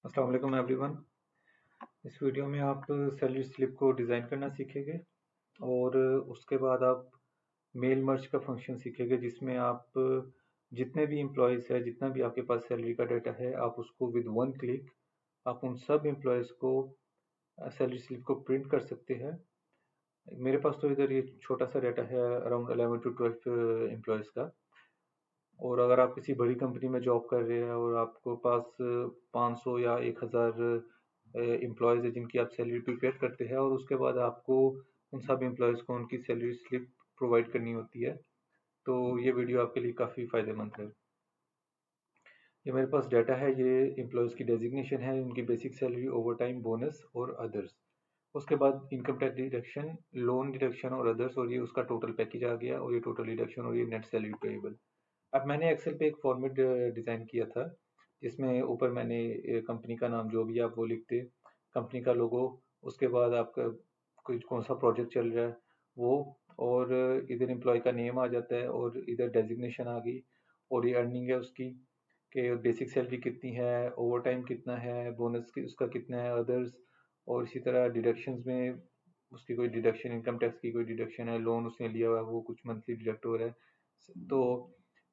अस्सलाम वालेकुम एवरीवन। इस वीडियो में आप सैलरी स्लिप को डिज़ाइन करना सीखेंगे और उसके बाद आप मेल मर्ज का फंक्शन सीखेंगे जिसमें आप जितने भी एम्प्लॉयज़ है, जितना भी आपके पास सैलरी का डाटा है, आप उसको विद वन क्लिक आप उन सब एम्प्लॉयज़ को सैलरी स्लिप को प्रिंट कर सकते हैं। मेरे पास तो इधर ये छोटा सा डाटा है अराउंड 11 टू 12 एम्प्लॉयज़ का। और अगर आप किसी बड़ी कंपनी में जॉब कर रहे हैं और आपको पास 500 या 1000 एम्प्लॉयज़ है जिनकी आप सैलरी प्रिपेयर करते हैं और उसके बाद आपको उन सब एम्प्लॉयज़ को उनकी सैलरी स्लिप प्रोवाइड करनी होती है, तो ये वीडियो आपके लिए काफ़ी फ़ायदेमंद है। ये मेरे पास डाटा है, ये एम्प्लॉयज़ की डेजिग्नेशन है, उनकी basic salary, over time, bonus और अदर्स। उसके बाद income tax deduction, loan deduction और अदर्स, और ये उसका टोटल पैकेज आ गया और ये टोटल डिडक्शन और ये नेट सैलरी पेएबल। अब मैंने एक्सेल पे एक फॉर्मेट डिज़ाइन किया था जिसमें ऊपर मैंने कंपनी का नाम जो भी आप वो लिखते, कंपनी का लोगो, उसके बाद आपका कोई कौन सा प्रोजेक्ट चल रहा है वो, और इधर एम्प्लॉय का नेम आ जाता है और इधर डेजिग्नेशन आ गई और ये अर्निंग है उसकी कि बेसिक सैलरी कितनी है, ओवर टाइम कितना है, बोनस की उसका कितना है, अदर्स, और इसी तरह डिडक्शंस में उसकी कोई डिडक्शन, इनकम टैक्स की कोई डिडक्शन है, लोन उसने लिया हुआ है वो कुछ मंथली डिडक्ट हो रहा है। तो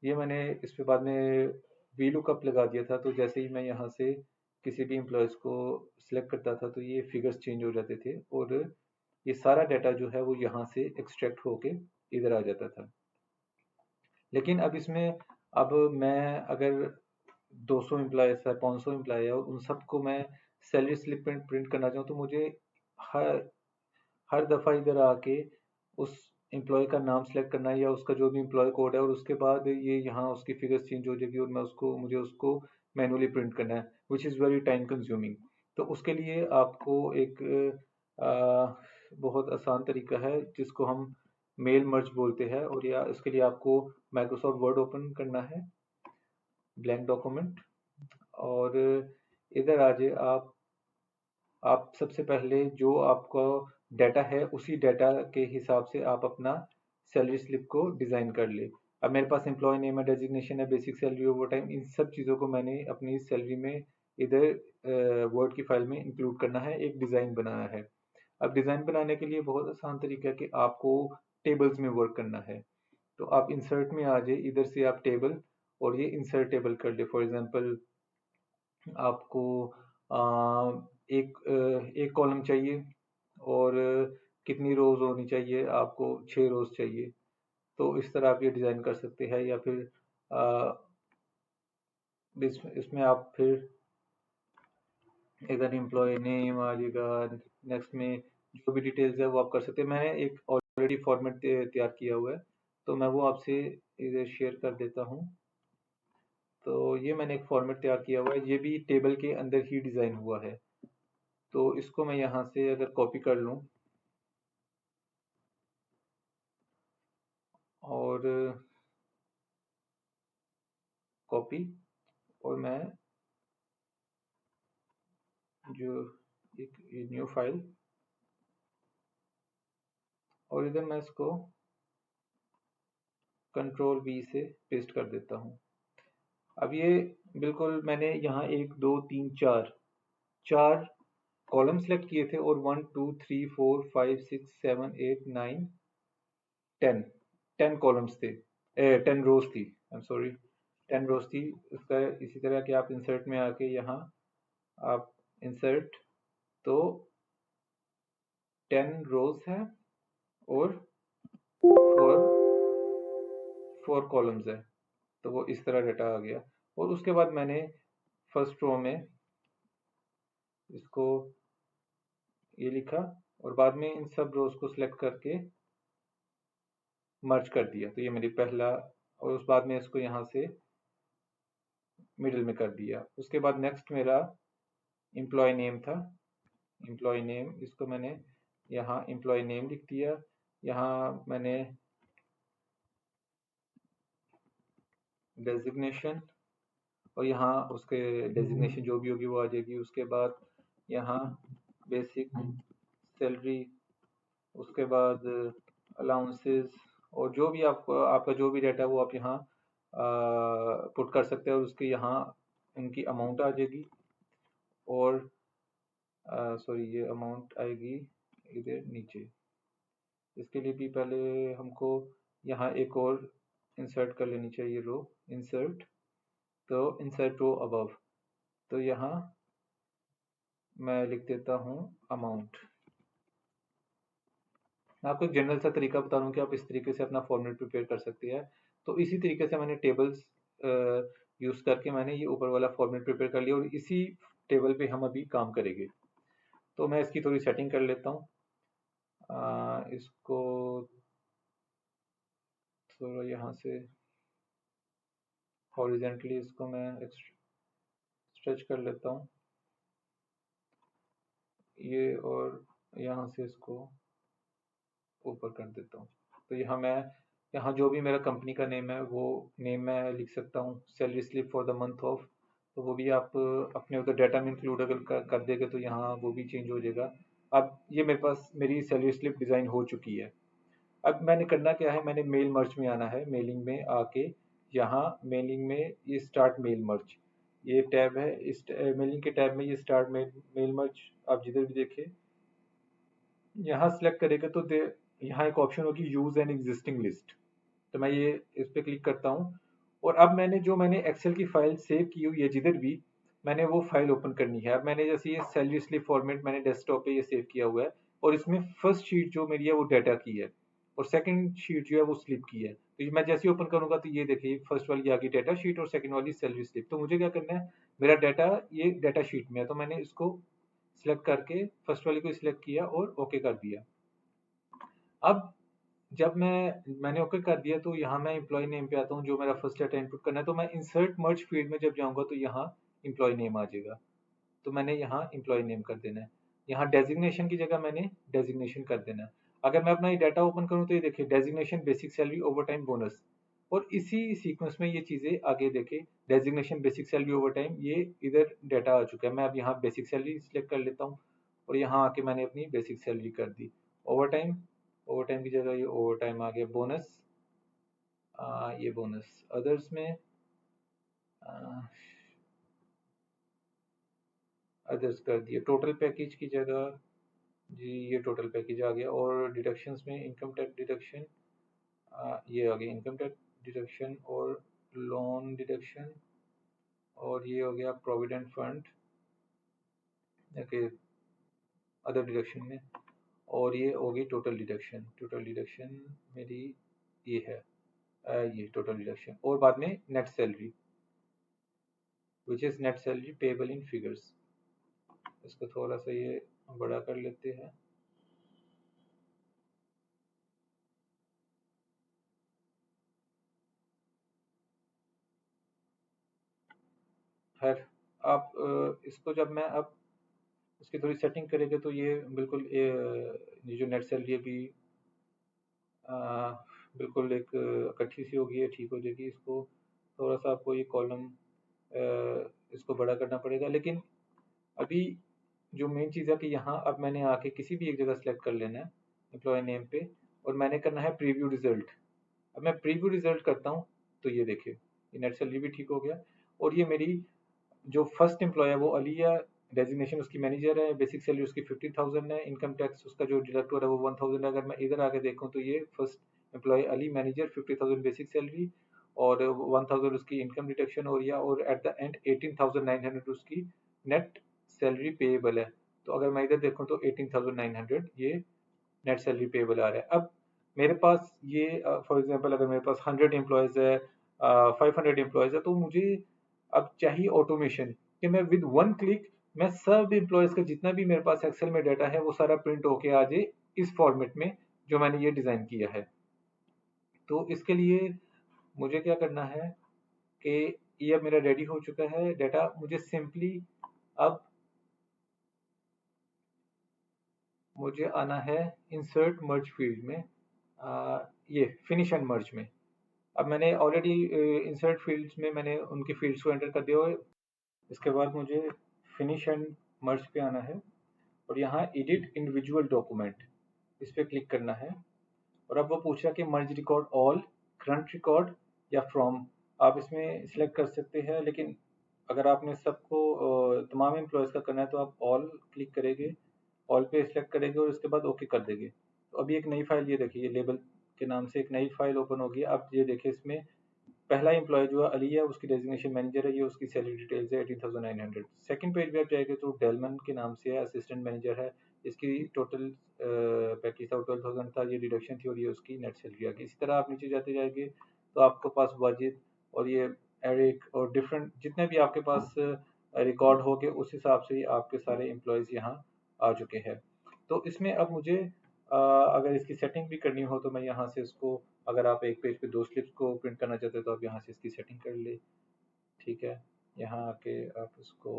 ये मैंने इस पे बाद में वी लुकअप लगा दिया था, तो जैसे ही मैं यहाँ से किसी भी एम्प्लॉयज़ को सिलेक्ट करता था तो ये फिगर्स चेंज हो जाते थे और ये सारा डाटा जो है वो यहाँ से एक्सट्रैक्ट होके इधर आ जाता था। लेकिन अब इसमें अब मैं अगर 200 एम्प्लॉयज़ है, 500 एम्प्लॉय है और उन सबको मैं सैलरी स्लिप प्रिंट करना चाहूँ तो मुझे हर हर दफ़ा इधर आके उस एम्प्लॉय का नाम सेलेक्ट करना है या उसका जो भी एम्प्लॉय कोड है और उसके बाद ये यहाँ उसकी फिगर्स चेंज हो जाएगी और मुझे उसको मैनुअली प्रिंट करना है, which is very time consuming. तो उसके लिए आपको एक बहुत आसान तरीका है जिसको हम मेल मर्ज बोलते हैं, और या इसके लिए आपको माइक्रोसॉफ्ट वर्ड ओपन करना है, ब्लैंक डॉक्यूमेंट, और इधर आ जाए आप सबसे पहले जो आपका डाटा है उसी डाटा के हिसाब से आप अपना सैलरी स्लिप को डिज़ाइन कर ले। अब मेरे पास एम्प्लॉय नेम है, डेजिग्नेशन है, बेसिक सैलरी, ओवर टाइम, इन सब चीज़ों को मैंने अपनी सैलरी में इधर वर्ड की फाइल में इंक्लूड करना है, एक डिज़ाइन बनाना है। अब डिज़ाइन बनाने के लिए बहुत आसान तरीका है कि आपको टेबल्स में वर्क करना है। तो आप इंसर्ट में आ जाए, इधर से आप टेबल और ये इंसर्ट टेबल कर ले। फॉर एग्जांपल आपको एक कॉलम चाहिए और कितनी रोज होनी चाहिए, आपको 6 रोज चाहिए, तो इस तरह आप ये डिज़ाइन कर सकते हैं। या फिर आ, इसमें आप फिर इधर एम्प्लॉय नेम आ जाएगा, नेक्स्ट में जो भी डिटेल्स है वो आप कर सकते हैं। मैंने एक ऑलरेडी फॉर्मेट तैयार किया हुआ है तो मैं वो आपसे इधर शेयर कर देता हूँ। तो ये मैंने एक फॉर्मेट तैयार किया हुआ है, ये भी टेबल के अंदर ही डिज़ाइन हुआ है, तो इसको मैं यहाँ से अगर कॉपी कर लूँ और कॉपी, और मैं जो एक न्यू फाइल, और इधर मैं इसको कंट्रोल वी से पेस्ट कर देता हूँ। अब ये बिल्कुल मैंने यहाँ 1 2 3 4 कॉलम सेलेक्ट किए थे और 1 2 3 4 5 6 7 8 9 10 10 कॉलम्स थे, 10 रोज थी, आई एम सॉरी, 10 रोज थी। उसका इसी तरह कि आप इंसर्ट में आके यहाँ आप इंसर्ट, तो 10 रोज है और 4 कॉलम्स है, तो वो इस तरह डाटा आ गया। और उसके बाद मैंने फर्स्ट रो में इसको ये लिखा और बाद में इन सब रोज को सिलेक्ट करके मर्ज कर दिया, तो ये मेरी पहला, और उस बाद में इसको यहाँ से मिडिल में कर दिया। उसके बाद नेक्स्ट मेरा एम्प्लॉय नेम था, एम्प्लॉय नेम, इसको मैंने यहाँ एम्प्लॉय नेम लिख दिया, यहाँ मैंने डेजिग्नेशन, और यहाँ उसके डेजिग्नेशन जो भी होगी वो आ जाएगी। उसके बाद यहाँ बेसिक सैलरी, उसके बाद अलाउंसेस, और जो भी आपको आपका जो भी डाटा है वो आप यहाँ पुट कर सकते हैं और उसके यहाँ इनकी अमाउंट आ जाएगी। और सॉरी ये अमाउंट आएगी इधर नीचे। इसके लिए भी पहले हमको यहाँ एक और इंसर्ट कर लेनी चाहिए रो। इंसर्ट, तो इंसर्ट रो अबव, तो यहाँ मैं लिख देता हूँ अमाउंट। मैं आपको एक जनरल सा तरीका बता दूं कि आप इस तरीके से अपना फॉर्मेट प्रिपेयर कर सकते हैं। तो इसी तरीके से मैंने टेबल्स यूज करके मैंने ये ऊपर वाला फॉर्मेट प्रिपेयर कर लिया और इसी टेबल पे हम अभी काम करेंगे। तो मैं इसकी थोड़ी सेटिंग कर लेता हूँ। इसको थोड़ा यहाँ से हॉरिजेंटली इसको मैं स्ट्रेच कर लेता हूँ ये, और यहाँ से इसको ऊपर कर देता हूँ। तो यहाँ जो भी मेरा कंपनी का नेम है वो नेम मैं लिख सकता हूँ, salary slip for the month of, तो वो भी आप अपने उधर डाटा में इंक्लूड अगर कर देंगे तो यहाँ वो भी चेंज हो जाएगा। अब ये मेरे पास मेरी सैलरी स्लिप डिज़ाइन हो चुकी है। अब मैंने करना क्या है, मैंने मेल मर्ज में आना है, मेलिंग में आके यहाँ मेलिंग में ये स्टार्ट मेल मर्ज, ये टैब है, इस मेलिंग के टैब में ये स्टार्ट मेल मर्ज आप जिधर भी देखें यहाँ सेलेक्ट करेंगे तो यहाँ एक ऑप्शन होगी यूज एन एग्जिस्टिंग लिस्ट। तो मैं ये इस पे क्लिक करता हूँ और अब मैंने एक्सेल की फाइल सेव की हुई है जिधर भी, मैंने वो फाइल ओपन करनी है। अब मैंने जैसे ये सैलरी स्लिप फॉर्मेट मैंने डेस्कटॉप पे ये सेव किया हुआ है और इसमें फर्स्ट शीट जो मेरी है वो डाटा की है और सेकंड शीट जो है वो स्लिप की है। तो ये मैं जैसे ही ओपन करूंगा तो ये देखिए फर्स्ट वाली आ गई डाटा शीट और सेकंड वाली सैलरी स्लिप। तो मुझे क्या करना है, मेरा डाटा ये डाटा शीट में है तो मैंने इसको सिलेक्ट करके फर्स्ट वाली को सिलेक्ट किया और ओके कर दिया। अब जब मैंने ओके कर दिया तो यहाँ मैं एम्प्लॉय नेम पे आता हूँ, जो मेरा फर्स्ट डाटा इनपुट करना है। तो मैं इंसर्ट मर्ज फील्ड में जब जाऊंगा तो यहाँ एम्प्लॉय नेम आ जाएगा, तो मैंने यहाँ एम्प्लॉय नेम कर देना है। यहाँ डेजिग्नेशन की जगह मैंने डेजिग्नेशन कर देना है। अगर मैं अपना ये डाटा ओपन करूँ तो ये देखिए designation basic salary over time bonus, और इसी सीक्वेंस में ये चीज़ें आगे देखे, designation basic salary over time, ये इधर डाटा आ चुका है। मैं अब यहाँ बेसिक सैलरी सिलेक्ट कर लेता हूँ और यहाँ आके मैंने अपनी बेसिक सैलरी कर दी। ओवर टाइम, ओवर टाइम की जगह ये ओवर टाइम आ गया। बोनस, ये बोनस अदर्स में अदर्स कर दिया। टोटल पैकेज की जगह जी ये टोटल पैकेज आ गया। और डिडक्शंस में इनकम टैक्स डिडक्शन, ये आ गया इनकम टैक्स डिडक्शन और लोन डिडक्शन, और ये हो गया प्रोविडेंट फंड के अदर डिडक्शन में, और ये हो गई टोटल डिडक्शन। टोटल डिडक्शन मेरी ये है, ये टोटल डिडक्शन, और बाद में net salary which is net salary payable in figures. इसको थोड़ा सा ये बड़ा कर लेते हैं। खैर आप इसको जब मैं अब इसकी थोड़ी सेटिंग करेंगे तो ये बिल्कुल ये जो नेट सैलरी अभी अ, बिल्कुल एक इकट्ठी सी होगी, है ठीक हो जाएगी। इसको थोड़ा सा आपको ये कॉलम इसको बड़ा करना पड़ेगा, लेकिन अभी जो मेन चीज़ है कि यहाँ अब मैंने आके किसी भी एक जगह सेलेक्ट कर लेना है एम्प्लॉय नेम पे, और मैंने करना है प्रीव्यू रिजल्ट। अब मैं प्रीव्यू रिजल्ट करता हूँ तो ये देखिए ये नेट सैलरी भी ठीक हो गया, और ये मेरी जो फर्स्ट एम्प्लॉय है वो अली है, डेजिग्नेशन उसकी मैनेजर है, बेसिक सैलरी उसकी 50,000 है, इनकम टैक्स उसका जो डिडक्ट है वो 1,000 है। अगर मैं इधर आके देखूँ तो ये फर्स्ट एम्प्लॉय अली मैनेजर 50,000 बेसिक सैलरी और 1,000 उसकी इनकम डिडक्शन हो रही है, और एट द एंड 18,900 उसकी नेट सैलरी पेएबल है। तो अगर मैं इधर देखूँ तो 18,900 ये नेट सैलरी पेएबल आ रहा है। अब मेरे पास ये फॉर एग्जांपल अगर मेरे पास 100 एम्प्लॉयज़ है, 500 एम्प्लॉयज़ है, तो मुझे अब चाहिए ऑटोमेशन कि मैं विद वन क्लिक मैं सब एम्प्लॉयज़ का जितना भी मेरे पास एक्सेल में डाटा है वो सारा प्रिंट होके आ जाए इस फॉर्मेट में जो मैंने ये डिज़ाइन किया है। तो इसके लिए मुझे क्या करना है कि ये अब मेरा रेडी हो चुका है डाटा। मुझे सिंपली अब मुझे आना है इंसर्ट मर्ज फील्ड में, ये फिनिश एंड मर्ज में। अब मैंने ऑलरेडी इंसर्ट फील्ड्स में मैंने उनके फील्ड्स को एंटर कर दिया है। इसके बाद मुझे फिनिश एंड मर्ज पे आना है और यहाँ एडिट इंडिविजुअल डॉक्यूमेंट इस पे क्लिक करना है। और अब वो पूछ रहा है कि मर्ज रिकॉर्ड ऑल, करंट रिकॉर्ड या फ्रॉम। आप इसमें सिलेक्ट कर सकते हैं, लेकिन अगर आपने सबको तमाम एम्प्लॉयज़ का करना है तो आप ऑल क्लिक करेंगे, ऑल पे सेलेक्ट करेंगे और उसके बाद ओके कर देंगे। तो अभी एक नई फाइल, ये देखिए, ये लेबल के नाम से एक नई फाइल ओपन होगी। अब ये देखिए, इसमें पहला एम्प्लॉय जो है अली है, उसकी डेजिग्नेशन मैनेजर है, ये उसकी सैलरी डिटेल्स है 18,900। सेकंड पेज पे आप जाएंगे तो डेलमन के नाम से है, असिस्टेंट मैनेजर है, इसकी टोटल पैकेज था 12,000 था, ये डिडक्शन थी और ये उसकी नेट सैलरी आ गई। इसी तरह आप नीचे जाते जाएंगे तो आपके पास वाजिद और ये एरिक और डिफरेंट जितने भी आपके पास रिकॉर्ड हो गए, उस हिसाब से ही आपके सारे एम्प्लॉयज़ यहाँ आ चुके हैं। तो इसमें अब मुझे अगर इसकी सेटिंग भी करनी हो तो मैं यहाँ से इसको, अगर आप एक पेज पे दो स्लिप्स को प्रिंट करना चाहते हो तो आप यहाँ से इसकी सेटिंग कर ले। ठीक है, यहाँ आके आप इसको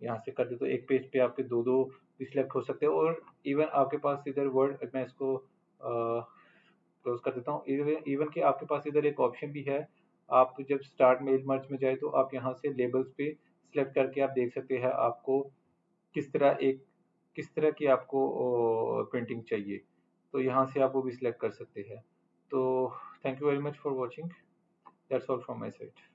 यहाँ से कर दे तो एक पेज पे आपके दो दो भी सिलेक्ट हो सकते हो। और इवन आपके पास इधर वर्ड, मैं इसको क्लोज कर देता हूँ। इवन इवन कि आपके पास इधर एक ऑप्शन भी है, आप जब स्टार्ट मेल मर्ज में जाए तो आप यहाँ से लेबल्स पे सिलेक्ट करके आप देख सकते हैं आपको किस तरह की आपको प्रिंटिंग चाहिए, तो यहाँ से आप वो भी सिलेक्ट कर सकते हैं। तो thank you very much for watching, that's all from my side.